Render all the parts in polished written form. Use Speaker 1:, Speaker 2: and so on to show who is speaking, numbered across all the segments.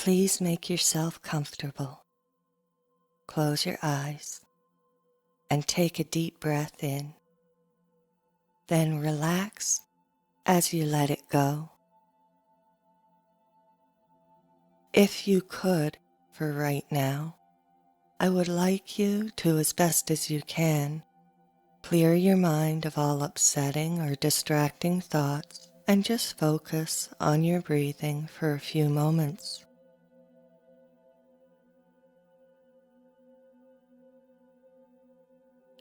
Speaker 1: Please make yourself comfortable. Close your eyes and take a deep breath in. Then relax as you let it go. If you could, for right now, I would like you to, as best as you can, clear your mind of all upsetting or distracting thoughts and just focus on your breathing for a few moments.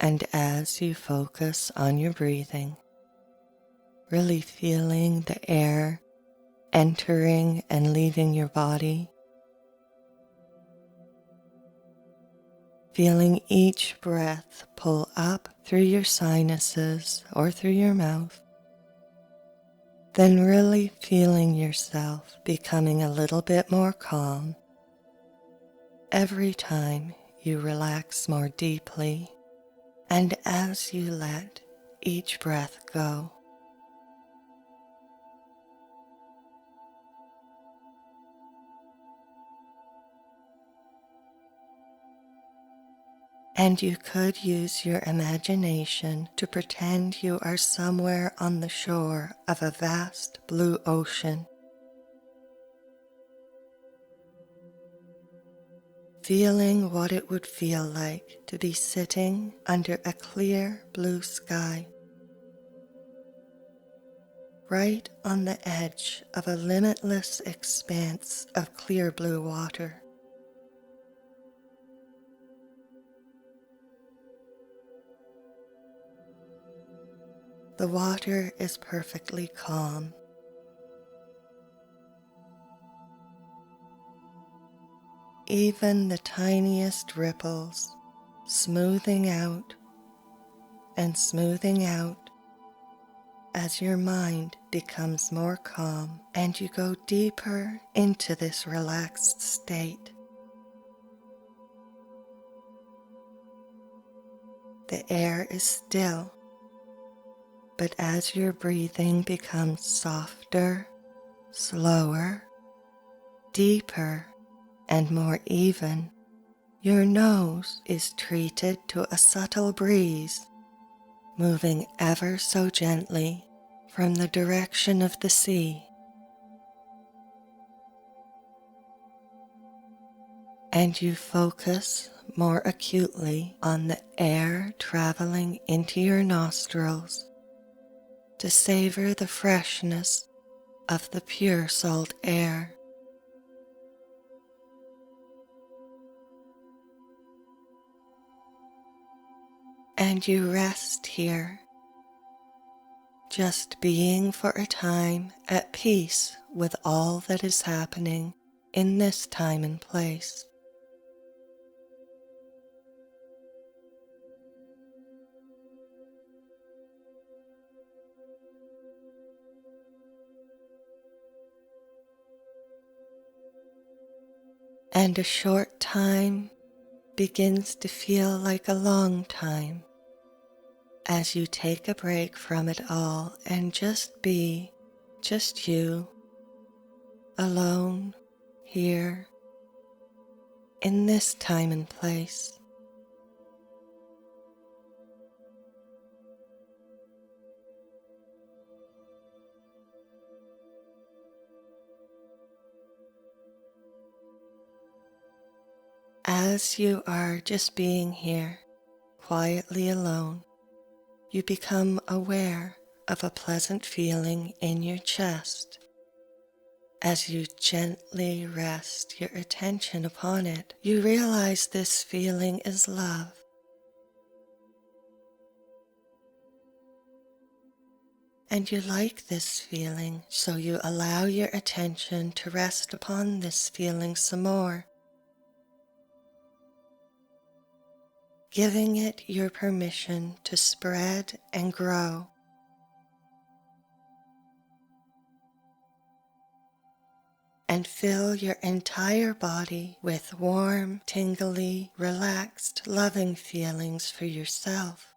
Speaker 1: And as you focus on your breathing, really feeling the air entering and leaving your body, feeling each breath pull up through your sinuses or through your mouth, then really feeling yourself becoming a little bit more calm every time you relax more deeply and as you let each breath go. And you could use your imagination to pretend you are somewhere on the shore of a vast blue ocean, feeling what it would feel like to be sitting under a clear blue sky, right on the edge of a limitless expanse of clear blue water. The water is perfectly calm. Even the tiniest ripples smoothing out and smoothing out as your mind becomes more calm and you go deeper into this relaxed state. The air is still, but as your breathing becomes softer, slower, deeper, and more even, your nose is treated to a subtle breeze, moving ever so gently from the direction of the sea. And you focus more acutely on the air traveling into your nostrils to savor the freshness of the pure salt air. And you rest here, just being for a time at peace with all that is happening in this time and place. And a short time begins to feel like a long time as you take a break from it all and just be just you, alone, here, in this time and place. As you are just being here, quietly alone, you become aware of a pleasant feeling in your chest. As you gently rest your attention upon it, you realize this feeling is love. And you like this feeling, so you allow your attention to rest upon this feeling some more, giving it your permission to spread and grow. And fill your entire body with warm, tingly, relaxed, loving feelings for yourself.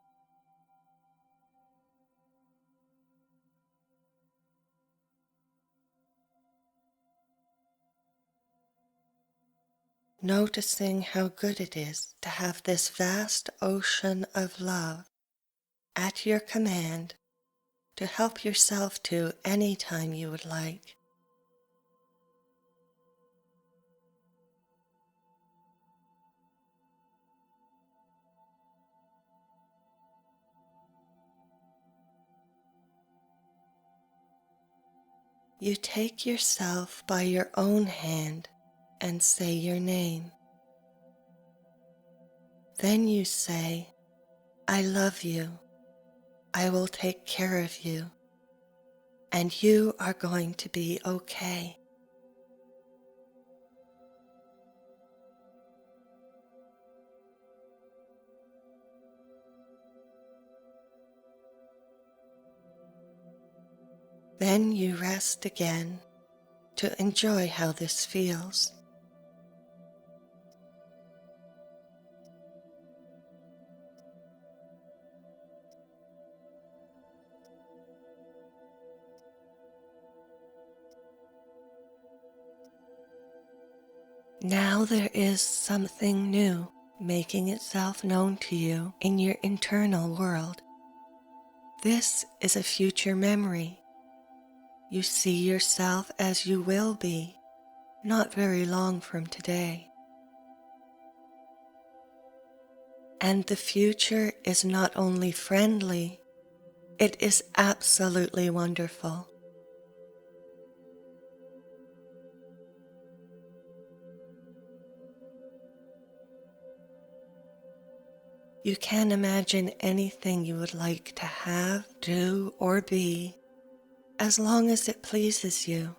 Speaker 1: noticing how good it is to have this vast ocean of love at your command to help yourself to any time you would like. You take yourself by your own hand and say your name. Then you say, I love you, I will take care of you, and you are going to be okay. Then you rest again to enjoy how this feels. Now there is something new making itself known to you in your internal world. This is a future memory. You see yourself as you will be, not very long from today. And the future is not only friendly, it is absolutely wonderful. You can imagine anything you would like to have, do, or be, as long as it pleases you.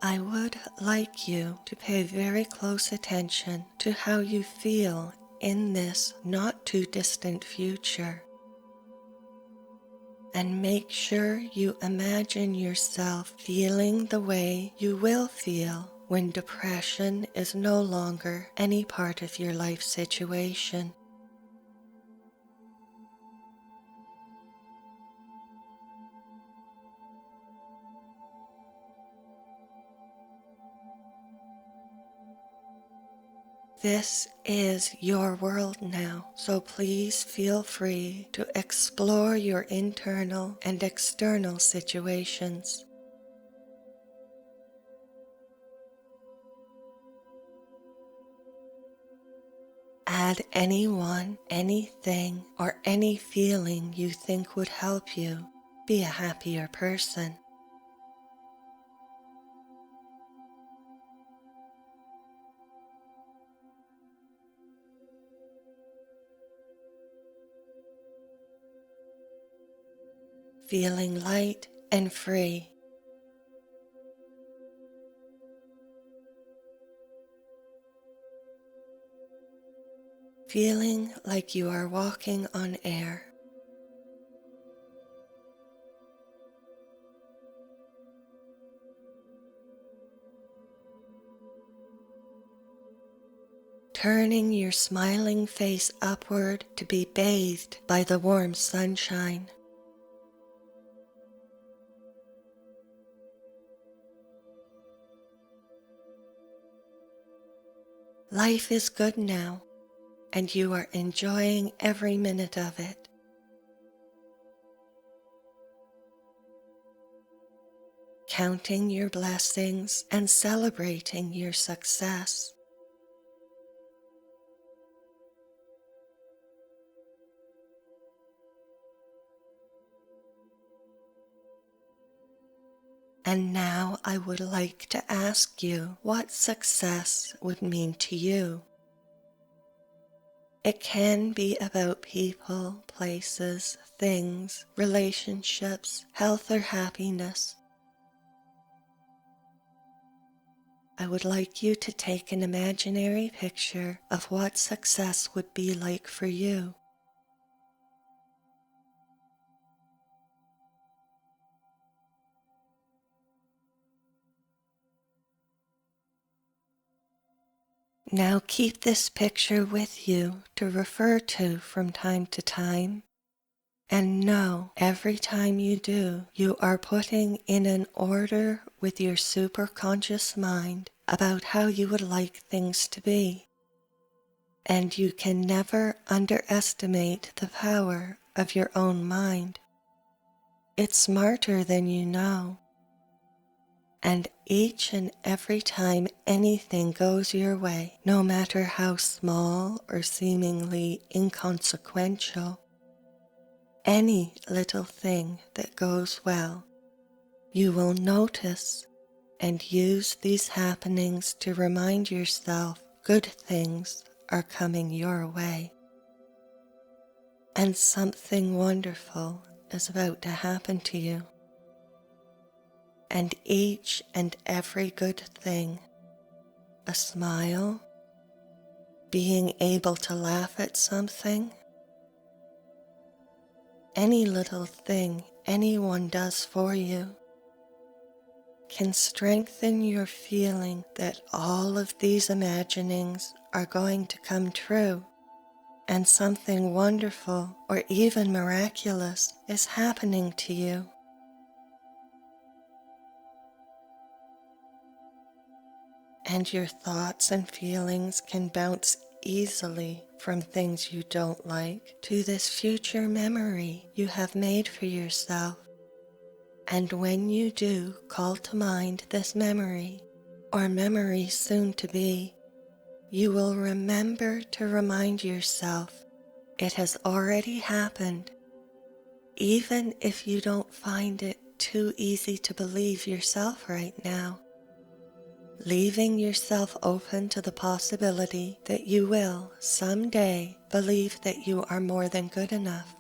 Speaker 1: I would like you to pay very close attention to how you feel in this not too distant future, and make sure you imagine yourself feeling the way you will feel when depression is no longer any part of your life situation. This is your world now, so please feel free to explore your internal and external situations. Add anyone, anything, or any feeling you think would help you be a happier person. Feeling light and free. Feeling like you are walking on air. Turning your smiling face upward to be bathed by the warm sunshine. Life is good now, and you are enjoying every minute of it. Counting your blessings and celebrating your success. And now I would like to ask you what success would mean to you. It can be about people, places, things, relationships, health, or happiness. I would like you to take an imaginary picture of what success would be like for you. Now keep this picture with you to refer to from time to time, and know every time you do, you are putting in an order with your superconscious mind about how you would like things to be. And you can never underestimate the power of your own mind. It's smarter than you know. And each and every time anything goes your way, no matter how small or seemingly inconsequential, any little thing that goes well, you will notice and use these happenings to remind yourself good things are coming your way. And something wonderful is about to happen to you. And each and every good thing, a smile, being able to laugh at something, any little thing anyone does for you, can strengthen your feeling that all of these imaginings are going to come true, and something wonderful or even miraculous is happening to you. And your thoughts and feelings can bounce easily from things you don't like to this future memory you have made for yourself. And when you do call to mind this memory, or memory soon to be, you will remember to remind yourself it has already happened, even if you don't find it too easy to believe yourself right now. Leaving yourself open to the possibility that you will someday believe that you are more than good enough.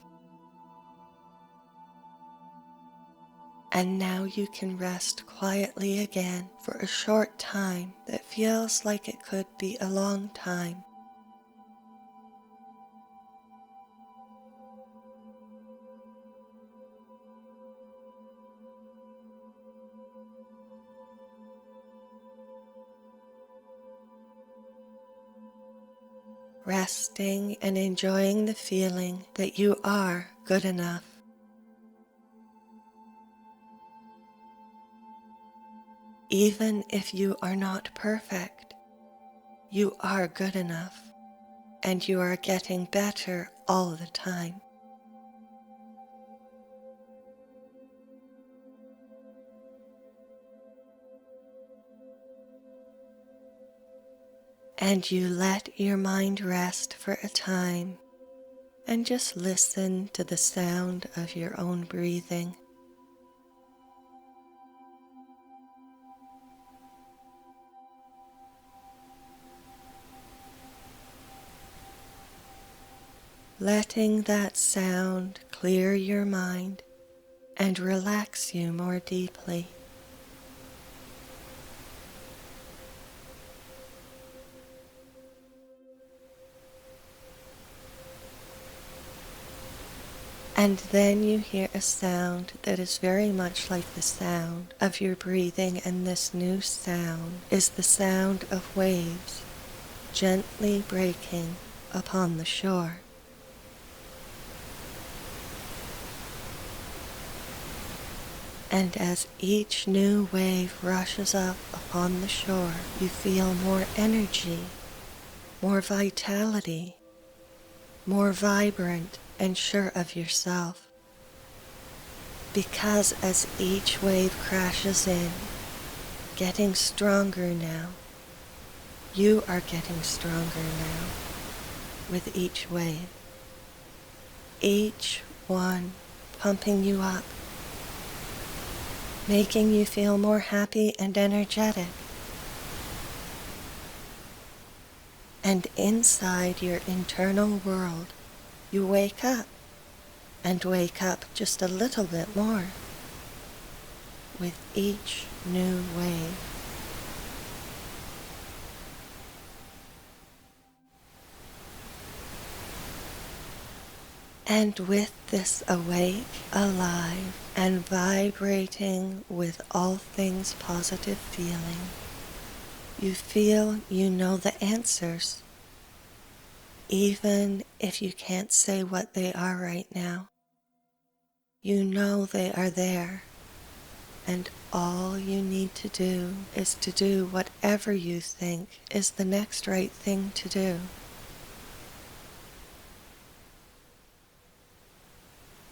Speaker 1: And now you can rest quietly again for a short time that feels like it could be a long time. Resting and enjoying the feeling that you are good enough. Even if you are not perfect, you are good enough, and you are getting better all the time. And you let your mind rest for a time and just listen to the sound of your own breathing. Letting that sound clear your mind and relax you more deeply. And then you hear a sound that is very much like the sound of your breathing, and this new sound is the sound of waves gently breaking upon the shore. And as each new wave rushes up upon the shore, you feel more energy, more vitality, more vibrant and sure of yourself. Because as each wave crashes in, getting stronger now, you are getting stronger now with each wave. Each one pumping you up, making you feel more happy and energetic. And inside your internal world, you wake up, and wake up just a little bit more with each new wave. And with this awake, alive, and vibrating with all things positive feeling, You feel you know the answers, even if you can't say what they are right now. You know they are there, and all you need to do is to do whatever you think is the next right thing to do.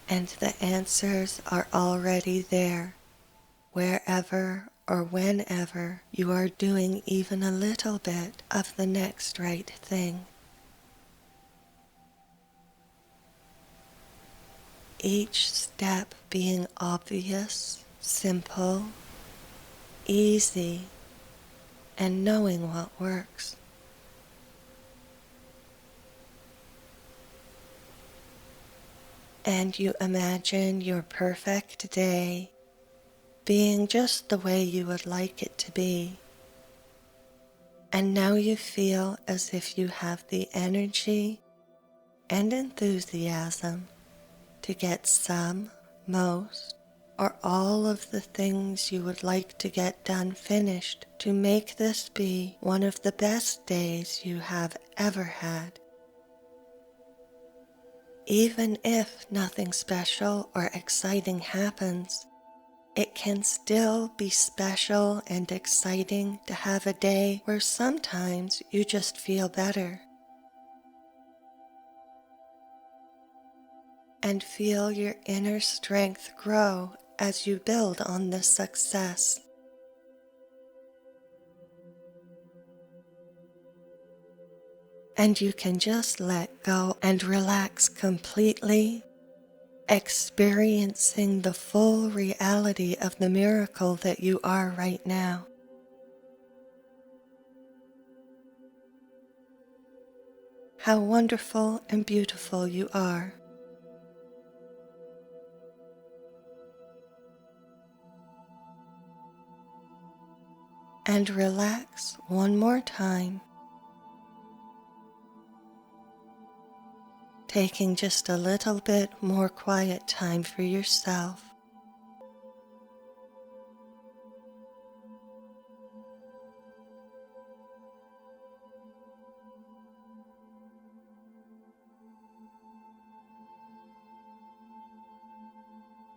Speaker 1: And the answers are already there, wherever or whenever you are doing even a little bit of the next right thing. Each step being obvious, simple, easy, and knowing what works. And you imagine your perfect day being just the way you would like it to be. And now you feel as if you have the energy and enthusiasm to get some, most, or all of the things you would like to get done finished to make this be one of the best days you have ever had. Even if nothing special or exciting happens, it can still be special and exciting to have a day where sometimes you just feel better. And feel your inner strength grow as you build on this success. And you can just let go and relax completely, experiencing the full reality of the miracle that you are right now. How wonderful and beautiful you are. And relax one more time, taking just a little bit more quiet time for yourself.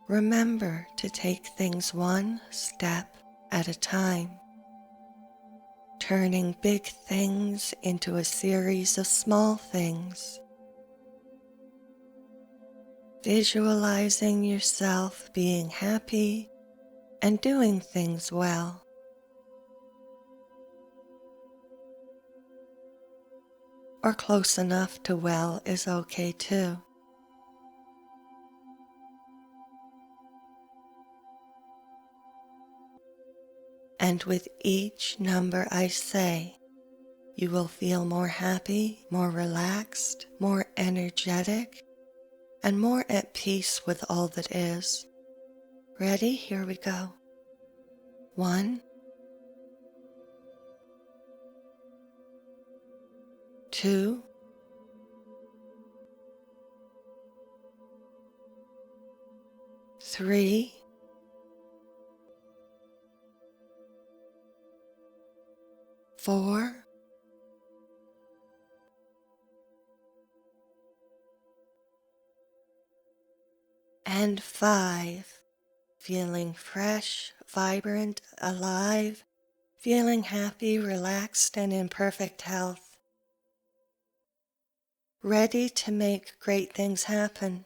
Speaker 1: Remember to take things one step at a time, turning big things into a series of small things. Visualizing yourself being happy and doing things well. Or close enough to well is okay too. And with each number I say, you will feel more happy, more relaxed, more energetic, and more at peace with all that is. Ready? Here we go. 1, 2, 3, 4, and 5. Feeling fresh, vibrant, alive, feeling happy, relaxed, and in perfect health. Ready to make great things happen.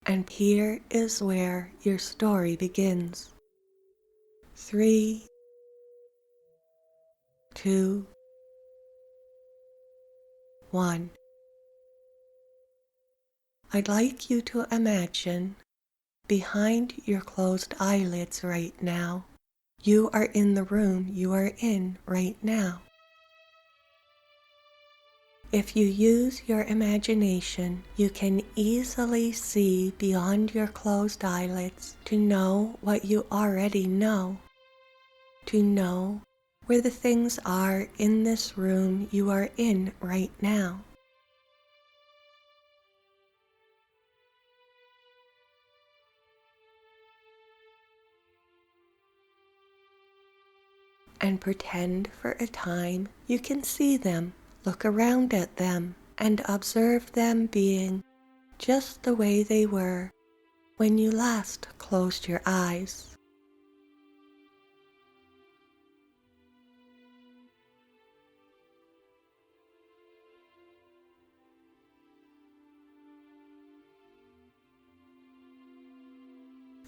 Speaker 1: And here is where your story begins. 3, 2, 1. I'd like you to imagine behind your closed eyelids right now. You are in the room you are in right now. If you use your imagination, you can easily see beyond your closed eyelids to know what you already know, to know where the things are in this room you are in right now. and pretend for a time you can see them, look around at them, and observe them being just the way they were when you last closed your eyes.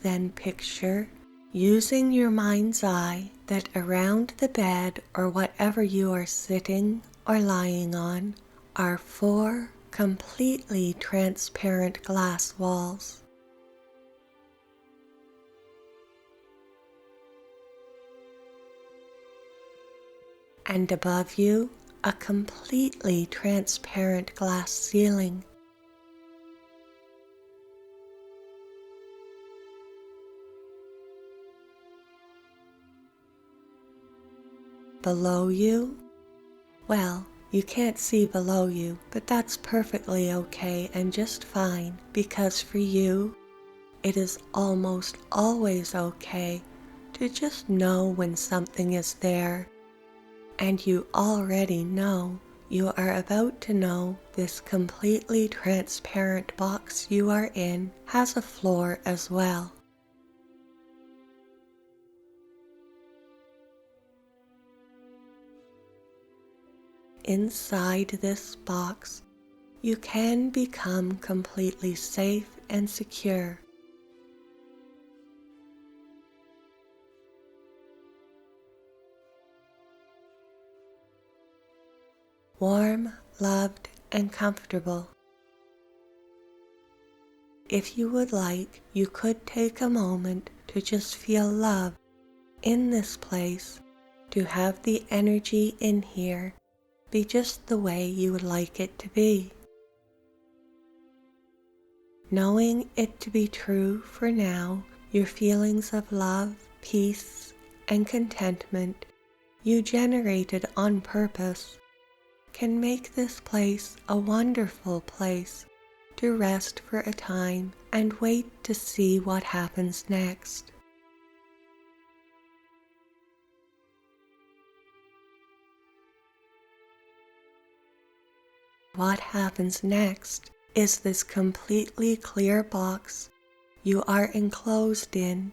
Speaker 1: Then picture, using your mind's eye, that around the bed or whatever you are sitting or lying on are 4 completely transparent glass walls. And above you, a completely transparent glass ceiling. Below you, well, you can't see below you, but that's perfectly okay and just fine, because for you, it is almost always okay to just know when something is there, and you already know you are about to know this completely transparent box you are in has a floor as well. Inside this box, you can become completely safe and secure. Warm, loved, and comfortable. If you would like, you could take a moment to just feel love in this place, to have the energy in here be just the way you would like it to be. Knowing it to be true for now, your feelings of love, peace, and contentment you generated on purpose can make this place a wonderful place to rest for a time and wait to see what happens next. What happens next is this completely clear box you are enclosed in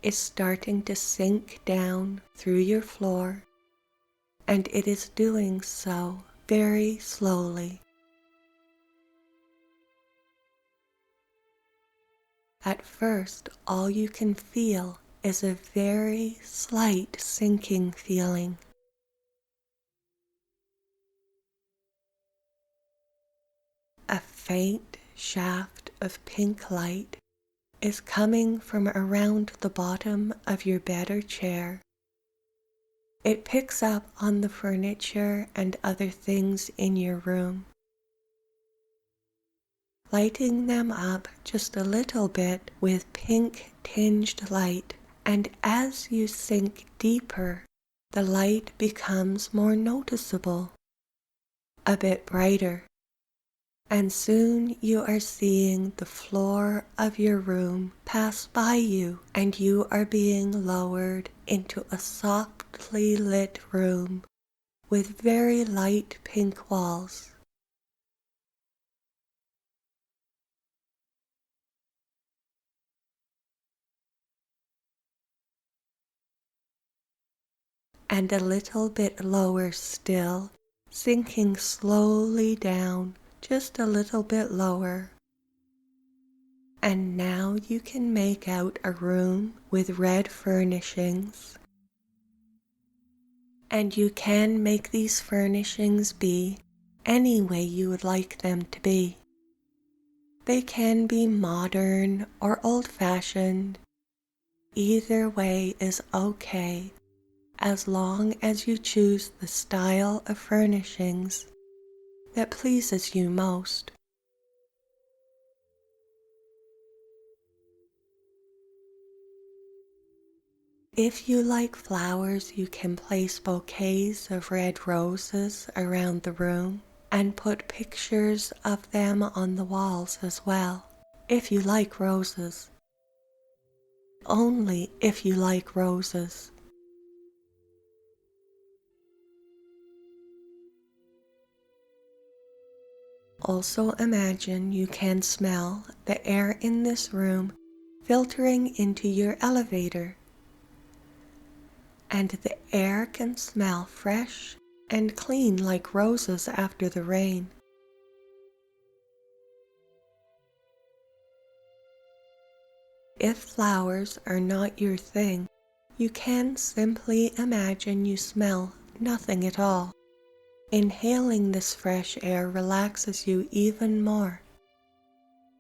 Speaker 1: is starting to sink down through your floor, and it is doing so very slowly. At first, all you can feel is a very slight sinking feeling. A faint shaft of pink light is coming from around the bottom of your bed or chair. It picks up on the furniture and other things in your room, lighting them up just a little bit with pink tinged light, and as you sink deeper, the light becomes more noticeable, a bit brighter, and soon you are seeing the floor of your room pass by you, and you are being lowered into a softly lit room with very light pink walls. And a little bit lower still, sinking slowly down, just a little bit lower. And now you can make out a room with red furnishings. And you can make these furnishings be any way you would like them to be. They can be modern or old-fashioned. Either way is okay, as long as you choose the style of furnishings that pleases you most. If you like flowers, you can place bouquets of red roses around the room and put pictures of them on the walls as well. If you like roses, only if you like roses. Also imagine you can smell the air in this room filtering into your elevator, and the air can smell fresh and clean like roses after the rain. If flowers are not your thing, you can simply imagine you smell nothing at all. Inhaling this fresh air relaxes you even more.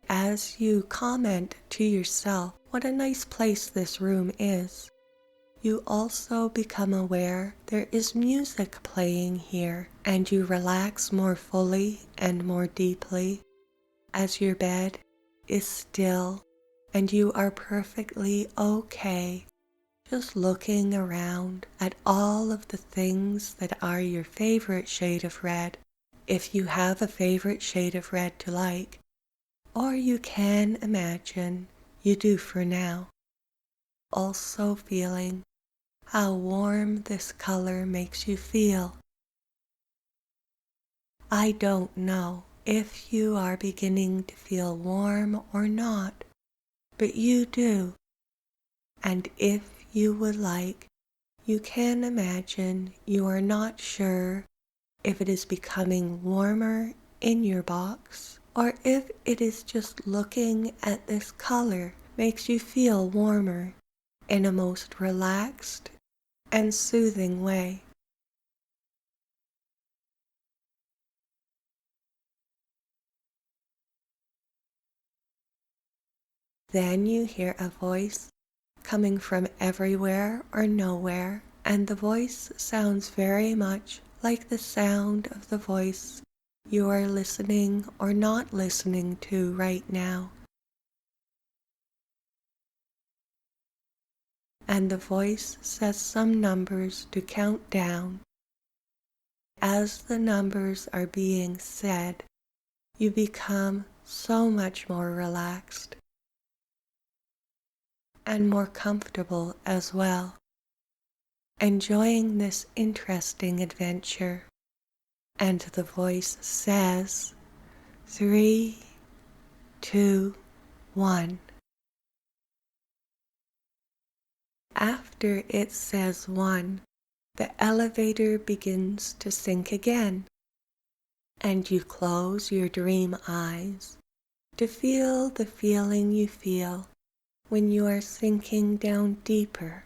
Speaker 1: As you comment to yourself what a nice place this room is, you also become aware there is music playing here, and you relax more fully and more deeply as your bed is still and you are perfectly okay, just looking around at all of the things that are your favorite shade of red, if you have a favorite shade of red to like, or you can imagine you do for now. Also feeling how warm this color makes you feel. I don't know if you are beginning to feel warm or not, but you do. And if you would like, you can imagine you are not sure if it is becoming warmer in your box or if it is just looking at this color makes you feel warmer in a most relaxed and soothing way. Then you hear a voice coming from everywhere or nowhere, and the voice sounds very much like the sound of the voice you are listening or not listening to right now. And the voice says some numbers to count down. As the numbers are being said, you become so much more relaxed and more comfortable as well, enjoying this interesting adventure. And the voice says, 3, 2, 1. After it says 1, the elevator begins to sink again, and you close your dream eyes to feel the feeling you feel when you are sinking down deeper.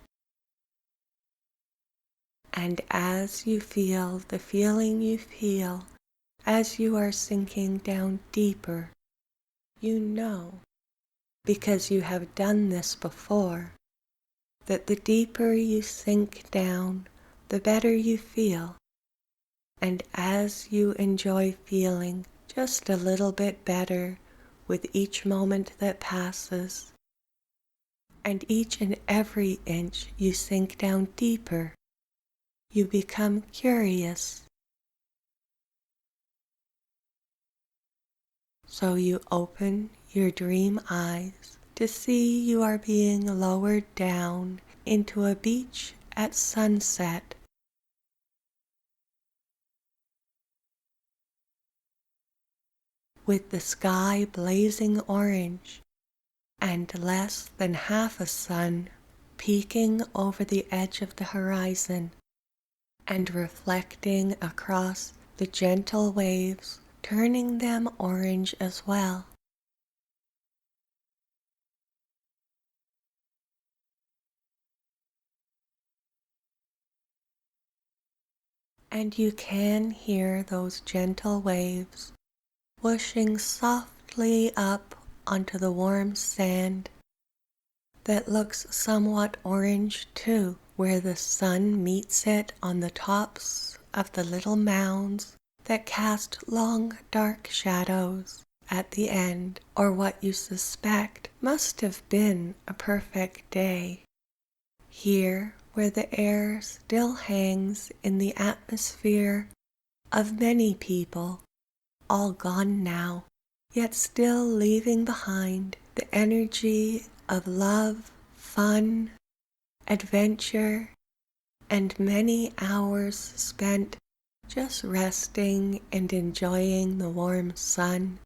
Speaker 1: And as you feel the feeling you feel as you are sinking down deeper, you know, because you have done this before, that the deeper you sink down, the better you feel. And as you enjoy feeling just a little bit better with each moment that passes, and each and every inch you sink down deeper, you become curious. So you open your dream eyes to see you are being lowered down into a beach at sunset. With the sky blazing orange and less than half a sun peeking over the edge of the horizon and reflecting across the gentle waves, turning them orange as well. And you can hear those gentle waves whooshing softly up onto the warm sand that looks somewhat orange too, where the sun meets it on the tops of the little mounds that cast long dark shadows at the end, or what you suspect must have been a perfect day. Here, where the air still hangs in the atmosphere of many people, all gone now, yet still leaving behind the energy of love, fun, adventure, and many hours spent just resting and enjoying the warm sun.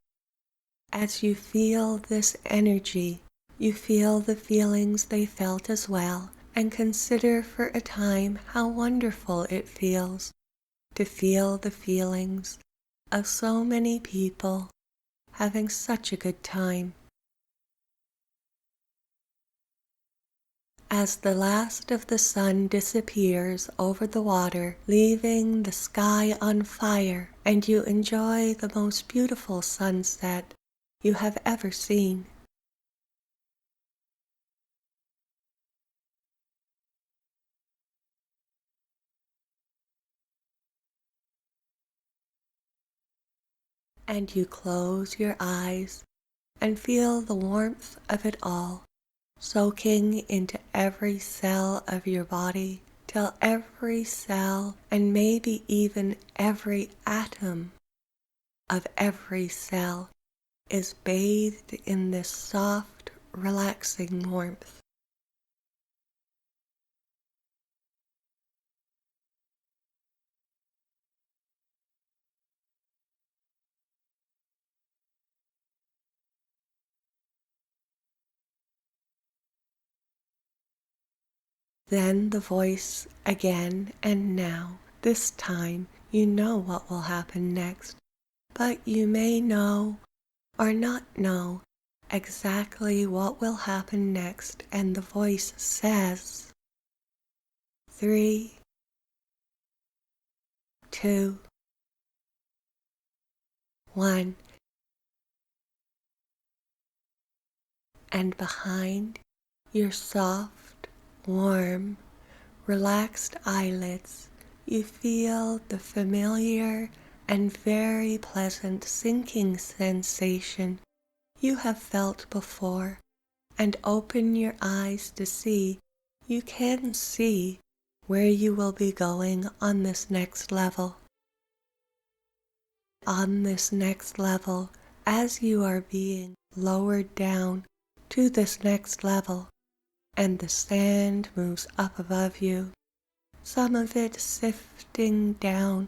Speaker 1: As you feel this energy, you feel the feelings they felt as well, and consider for a time how wonderful it feels to feel the feelings of so many people having such a good time. As the last of the sun disappears over the water, leaving the sky on fire, and you enjoy the most beautiful sunset you have ever seen. And you close your eyes and feel the warmth of it all, soaking into every cell of your body, till every cell and maybe even every atom of every cell is bathed in this soft, relaxing warmth. Then the voice again, and now, this time, you know what will happen next, but you may know or not know exactly what will happen next, and the voice says, 3, 2, 1, and behind your soft, warm, relaxed eyelids, you feel the familiar and very pleasant sinking sensation you have felt before, and open your eyes to see you can see where you will be going on this next level. On this next level, as you are being lowered down to this next level, and the sand moves up above you, some of it sifting down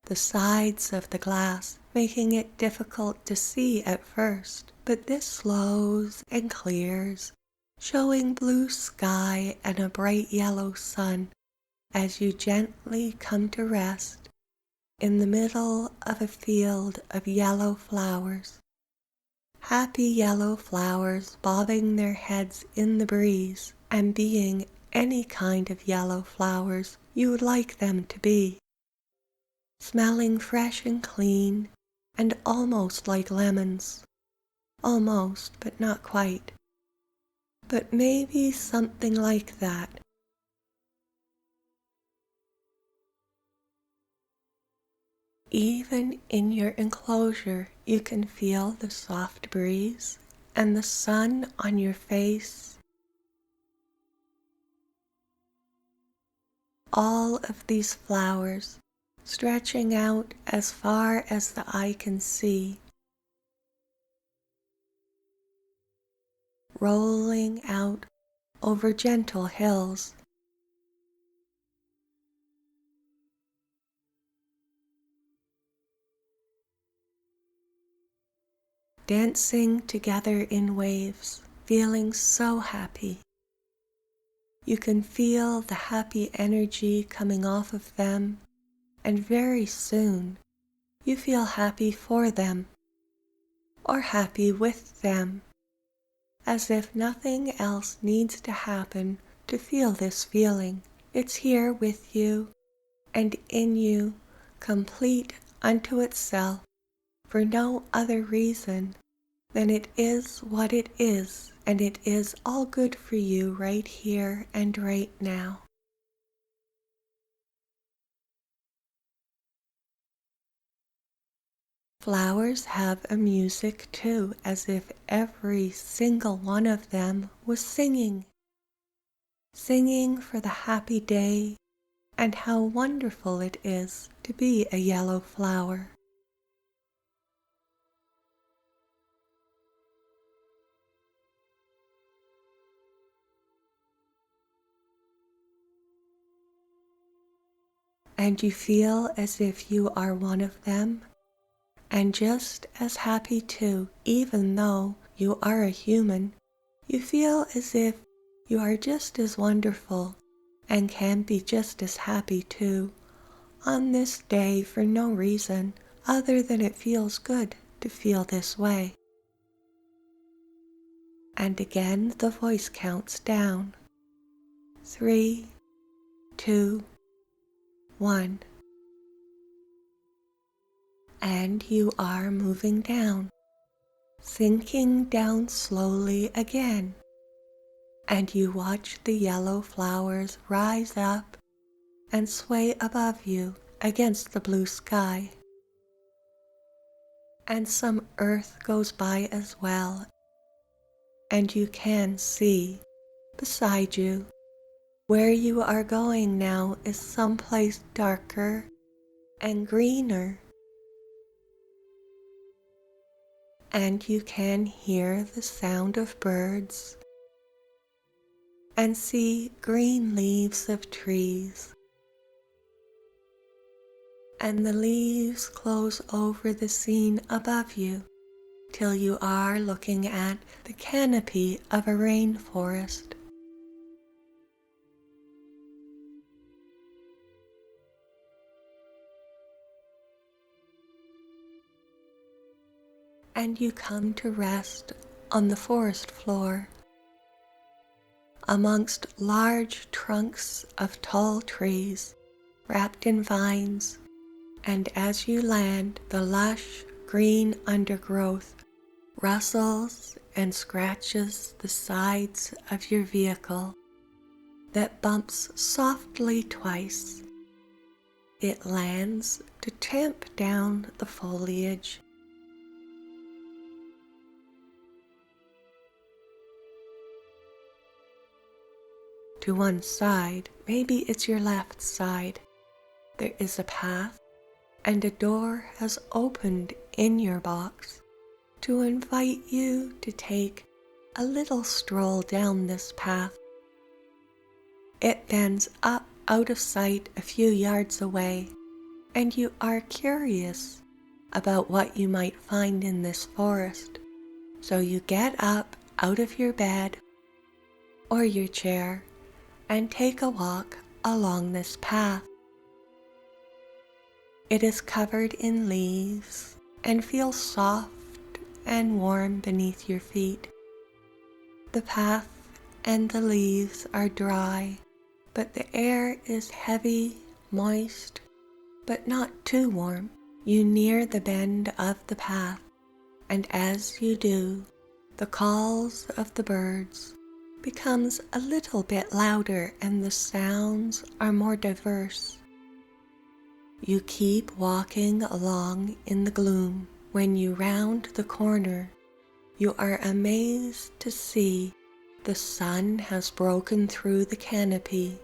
Speaker 1: the sides of the glass, making it difficult to see at first, but this slows and clears, showing blue sky and a bright yellow sun as you gently come to rest in the middle of a field of yellow flowers. Happy yellow flowers bobbing their heads in the breeze and being any kind of yellow flowers you would like them to be, smelling fresh and clean and almost like lemons. Almost, but not quite. But maybe something like that. Even in your enclosure, you can feel the soft breeze and the sun on your face. All of these flowers stretching out as far as the eye can see, rolling out over gentle hills, dancing together in waves, feeling so happy. You can feel the happy energy coming off of them, and very soon you feel happy for them, or happy with them, as if nothing else needs to happen to feel this feeling. It's here with you and in you, complete unto itself, for no other reason than it is what it is, and it is all good for you right here and right now. Flowers have a music too, as if every single one of them was singing, singing for the happy day and how wonderful it is to be a yellow flower. and you feel as if you are one of them, and just as happy too, even though you are a human. You feel as if you are just as wonderful and can be just as happy too on this day for no reason other than it feels good to feel this way. And again the voice counts down. 3, 2, 1. And you are moving down, sinking down slowly again. And you watch the yellow flowers rise up and sway above you against the blue sky. And some earth goes by as well, and you can see beside you where you are going now is someplace darker and greener. And you can hear the sound of birds and see green leaves of trees. And the leaves close over the scene above you till you are looking at the canopy of a rainforest. And you come to rest on the forest floor amongst large trunks of tall trees wrapped in vines, and as you land, the lush green undergrowth rustles and scratches the sides of your vehicle that bumps softly twice. It lands to tamp down the foliage. To one side, maybe it's your left side, there is a path, and a door has opened in your box to invite you to take a little stroll down this path. It bends up out of sight a few yards away, and you are curious about what you might find in this forest. So you get up out of your bed or your chair and take a walk along this path. It is covered in leaves and feels soft and warm beneath your feet. The path and the leaves are dry, but the air is heavy, moist, but not too warm. You near the bend of the path, and as you do, the calls of the birds becomes a little bit louder and the sounds are more diverse. You keep walking along in the gloom. When you round the corner, you are amazed to see the sun has broken through the canopy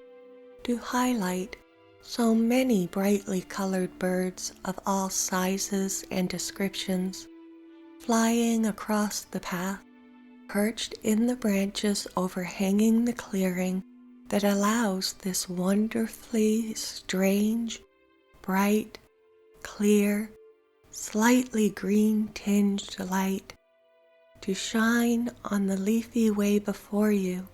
Speaker 1: to highlight so many brightly colored birds of all sizes and descriptions flying across the path, perched in the branches overhanging the clearing that allows this wonderfully strange, bright, clear, slightly green-tinged light to shine on the leafy way before you.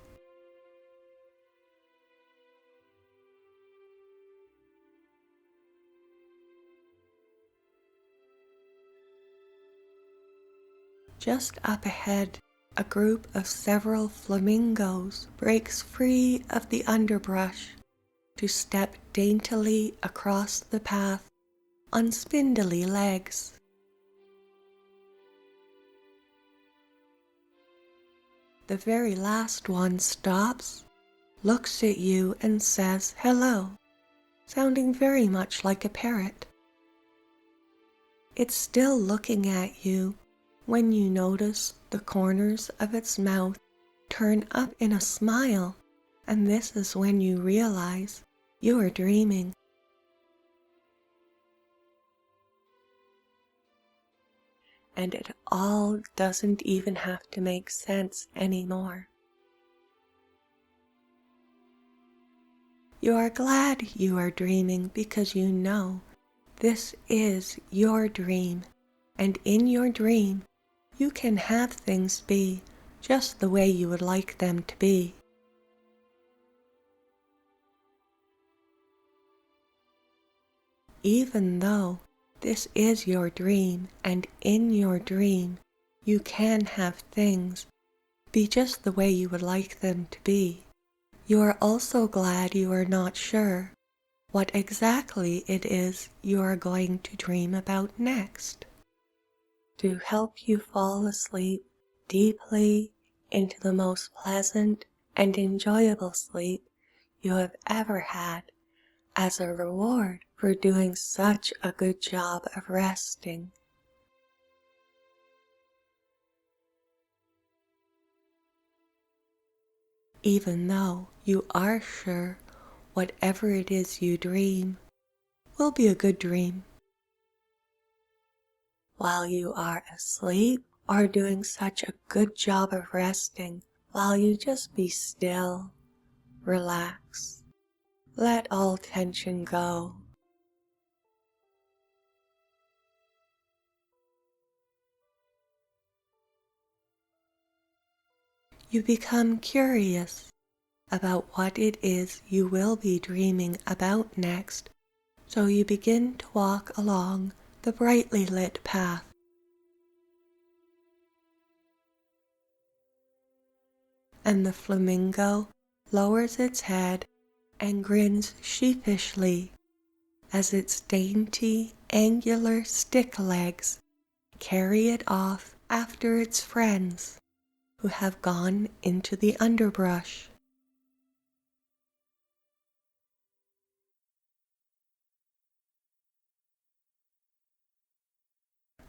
Speaker 1: Just up ahead, a group of several flamingos breaks free of the underbrush to step daintily across the path on spindly legs. The very last one stops, looks at you and says hello, sounding very much like a parrot. It's still looking at you when you notice the corners of its mouth turn up in a smile, and this is when you realize you are dreaming. And it all doesn't even have to make sense anymore. You are glad you are dreaming because you know this is your dream, and in your dream, you can have things be just the way you would like them to be. Even though this is your dream, and in your dream, you can have things be just the way you would like them to be. You are also glad you are not sure what exactly it is you are going to dream about next. To help you fall asleep deeply into the most pleasant and enjoyable sleep you have ever had, as a reward for doing such a good job of resting. Even though you are sure whatever it is you dream will be a good dream. While you are asleep or doing such a good job of resting, while you just be still, relax, let all tension go. You become curious about what it is you will be dreaming about next, so you begin to walk along the brightly lit path. And the flamingo lowers its head and grins sheepishly as its dainty, angular stick legs carry it off after its friends who have gone into the underbrush.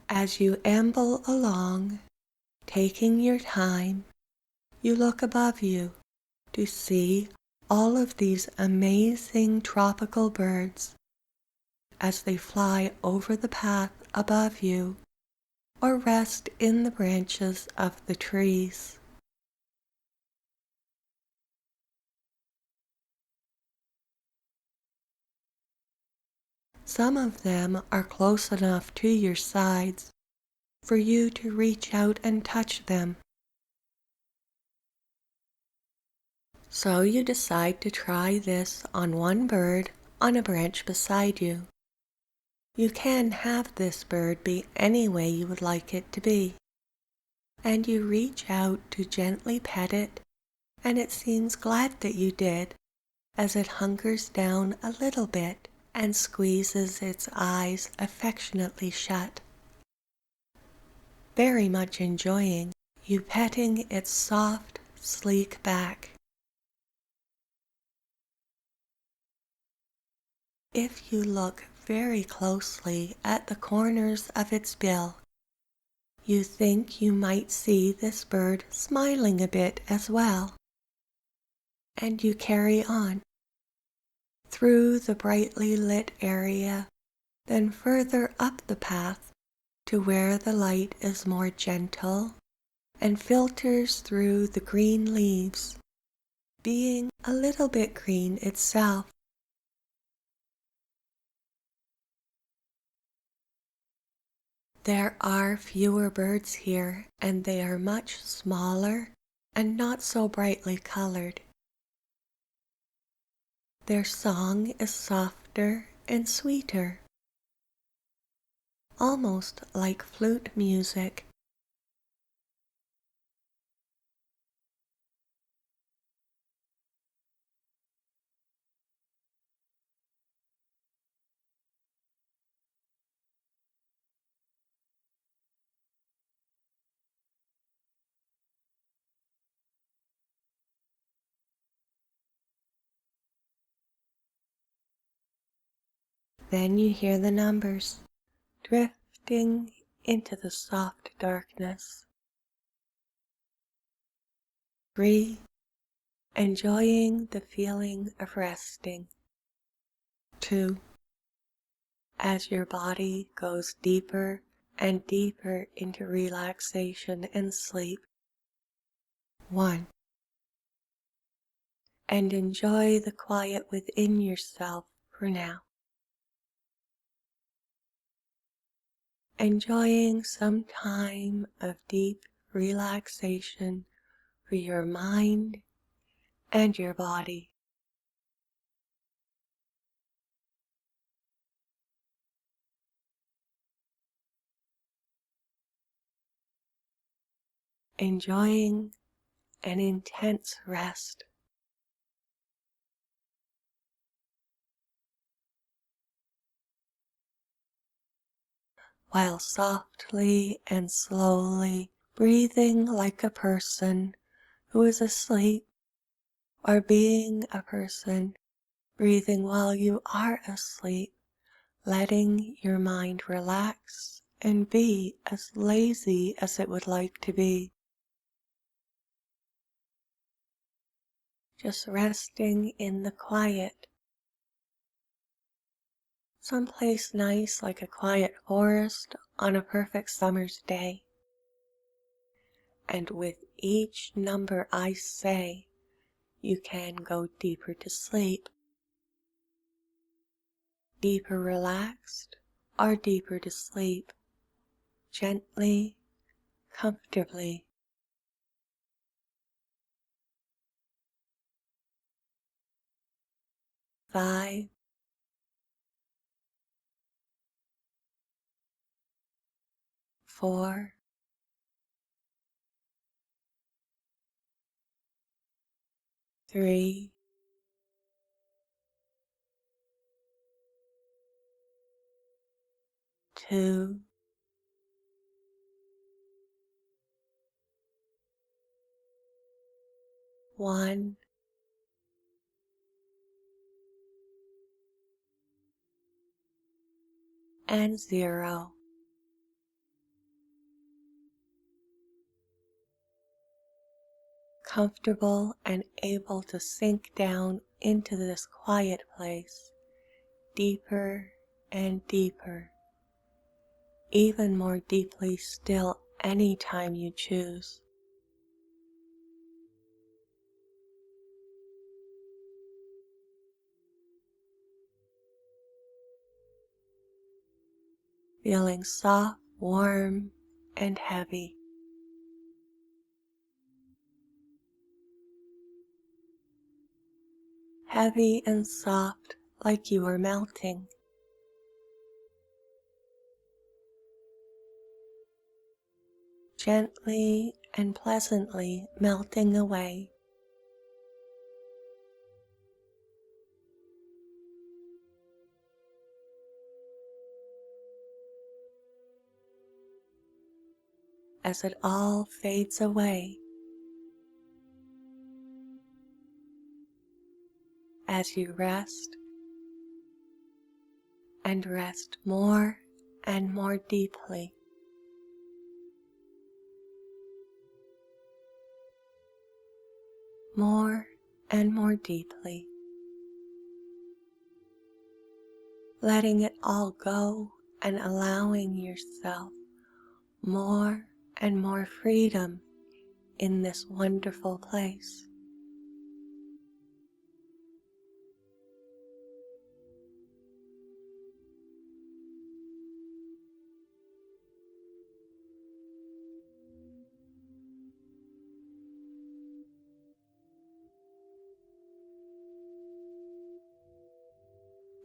Speaker 1: As you amble along, taking your time, you look above you to see all of these amazing tropical birds as they fly over the path above you or rest in the branches of the trees. Some of them are close enough to your sides for you to reach out and touch them. So you decide to try this on one bird on a branch beside you. You can have this bird be any way you would like it to be, and you reach out to gently pet it, and it seems glad that you did as it hunkers down a little bit and squeezes its eyes affectionately shut, very much enjoying you petting its soft, sleek back. If you look very closely at the corners of its bill, you think you might see this bird smiling a bit as well. And you carry on through the brightly lit area, then further up the path to where the light is more gentle and filters through the green leaves, being a little bit green itself. There are fewer birds here, and they are much smaller and not so brightly colored. Their song is softer and sweeter, almost like flute music. Then you hear the numbers drifting into the soft darkness. 3, enjoying the feeling of resting. 2, as your body goes deeper and deeper into relaxation and sleep. 1, and enjoy the quiet within yourself for now. Enjoying some time of deep relaxation for your mind and your body. Enjoying an intense rest while softly and slowly breathing like a person who is asleep, or being a person breathing while you are asleep, letting your mind relax and be as lazy as it would like to be. Just resting in the quiet. Someplace nice like a quiet forest on a perfect summer's day. And with each number I say, you can go deeper to sleep, deeper relaxed, or deeper to sleep, gently, comfortably. 5, 4, 3, 2, 1, and 0. Comfortable and able to sink down into this quiet place, deeper and deeper, even more deeply still anytime you choose. Feeling soft, warm, and heavy. Heavy and soft like you are melting. Gently and pleasantly melting away. As it all fades away, as you rest and rest more and more deeply. More and more deeply. Letting it all go and allowing yourself more and more freedom in this wonderful place.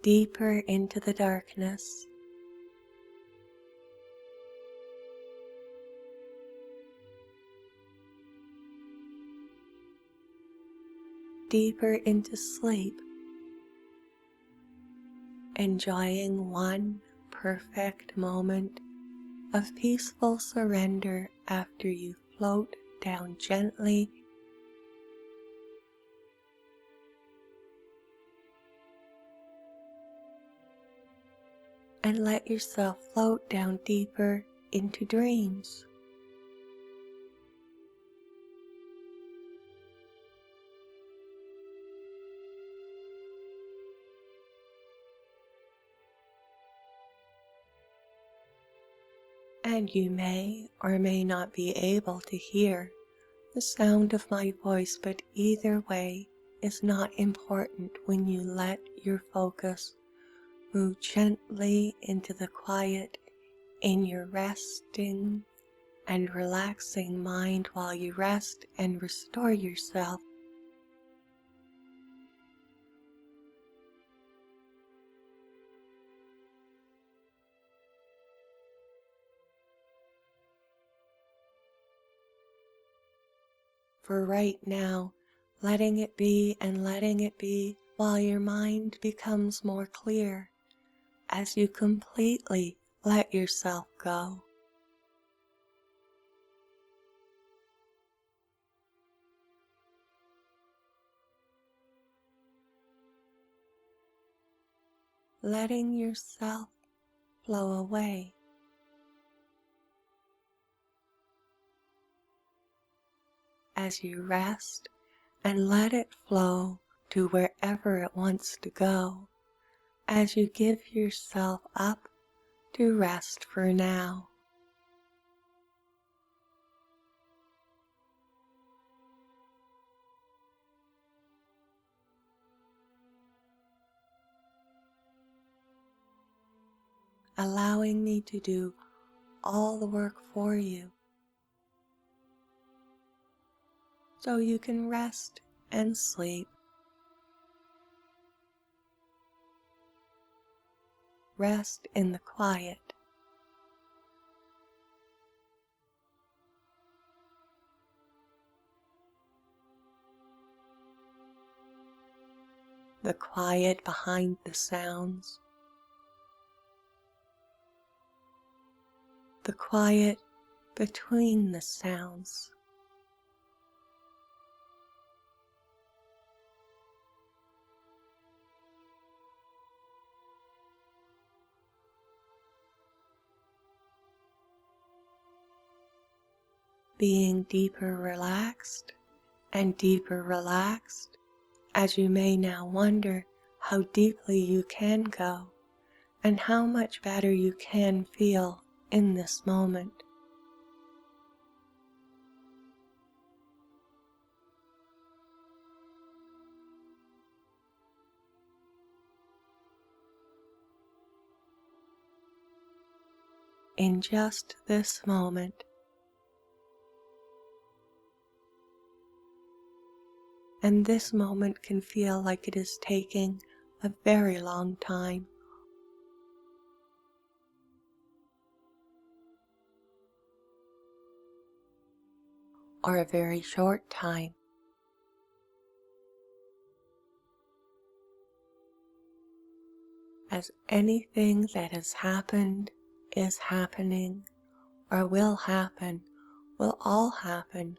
Speaker 1: Deeper into the darkness. Deeper into sleep. Enjoying one perfect moment of peaceful surrender after you float down gently and let yourself float down deeper into dreams. And you may or may not be able to hear the sound of my voice, but either way, is not important when you let your focus move gently into the quiet in your resting and relaxing mind while you rest and restore yourself. For right now, letting it be and letting it be while your mind becomes more clear as you completely let yourself go. Letting yourself flow away as you rest and let it flow to wherever it wants to go as you give yourself up to rest for now. Allowing me to do all the work for you so you can rest and sleep. Rest in the quiet. The quiet behind the sounds. The quiet between the sounds. Being deeper relaxed and deeper relaxed as you may now wonder how deeply you can go and how much better you can feel in this moment. In just this moment, and this moment can feel like it is taking a very long time, or a very short time. As anything that has happened, is happening, or will all happen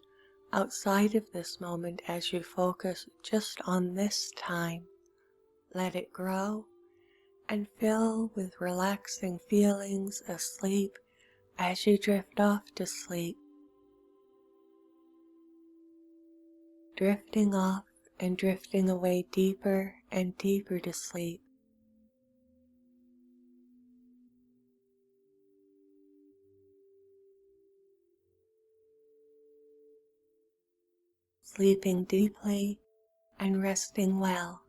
Speaker 1: outside of this moment as you focus just on this time. Let it grow and fill with relaxing feelings asleep as you drift off to sleep. Drifting off and drifting away deeper and deeper to sleep. Sleeping deeply and resting well.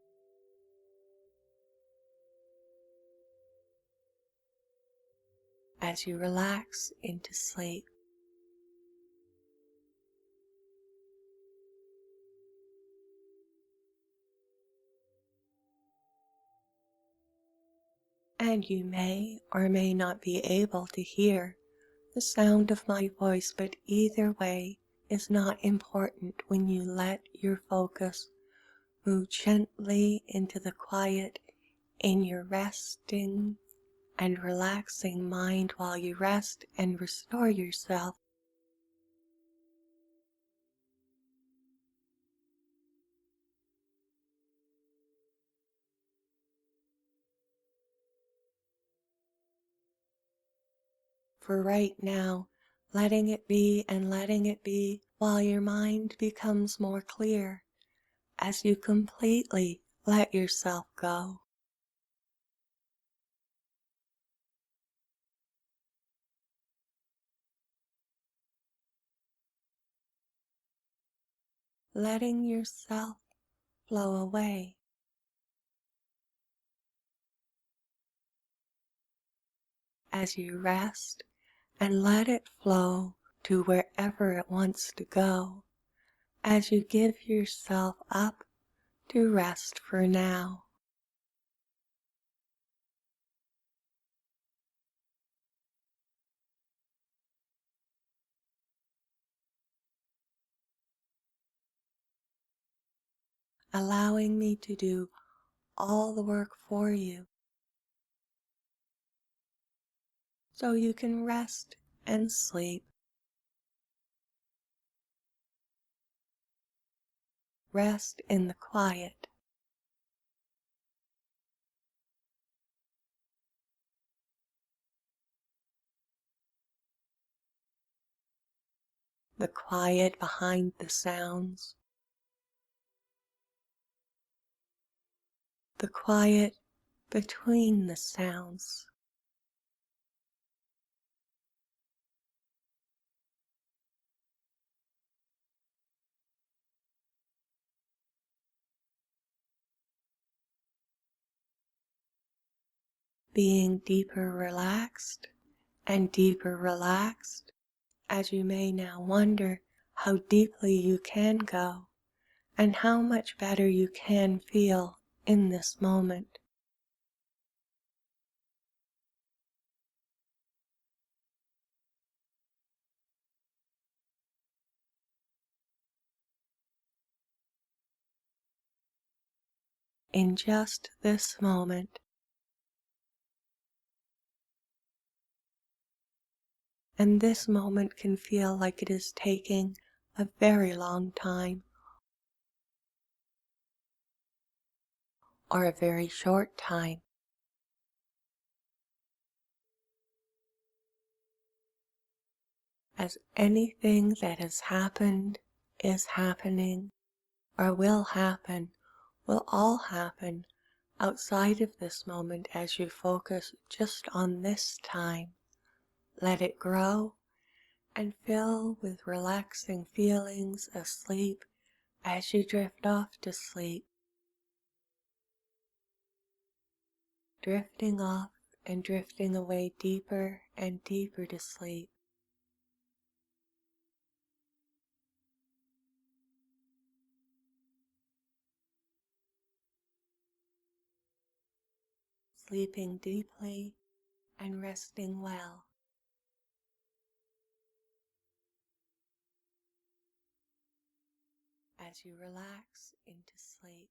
Speaker 1: As you relax into sleep. And you may or may not be able to hear the sound of my voice, but either way is not important when you let your focus move gently into the quiet in your resting and relaxing mind while you rest and restore yourself. For right now, letting it be and letting it be while your mind becomes more clear as you completely let yourself go. Letting yourself flow away. As you rest and let it flow to wherever it wants to go, as you give yourself up to rest for now. Allowing me to do all the work for you so you can rest and sleep. Rest in the quiet. The quiet behind the sounds. The quiet between the sounds. Being deeper relaxed and deeper relaxed, as you may now wonder how deeply you can go and how much better you can feel in this moment. In just this moment, and this moment can feel like it is taking a very long time or a very short time. As anything that has happened, is happening, or will all happen outside of this moment as you focus just on this time. Let it grow and fill with relaxing feelings of sleep as you drift off to sleep. Drifting off and drifting away deeper and deeper to sleep. Sleeping deeply and resting well as you relax into sleep.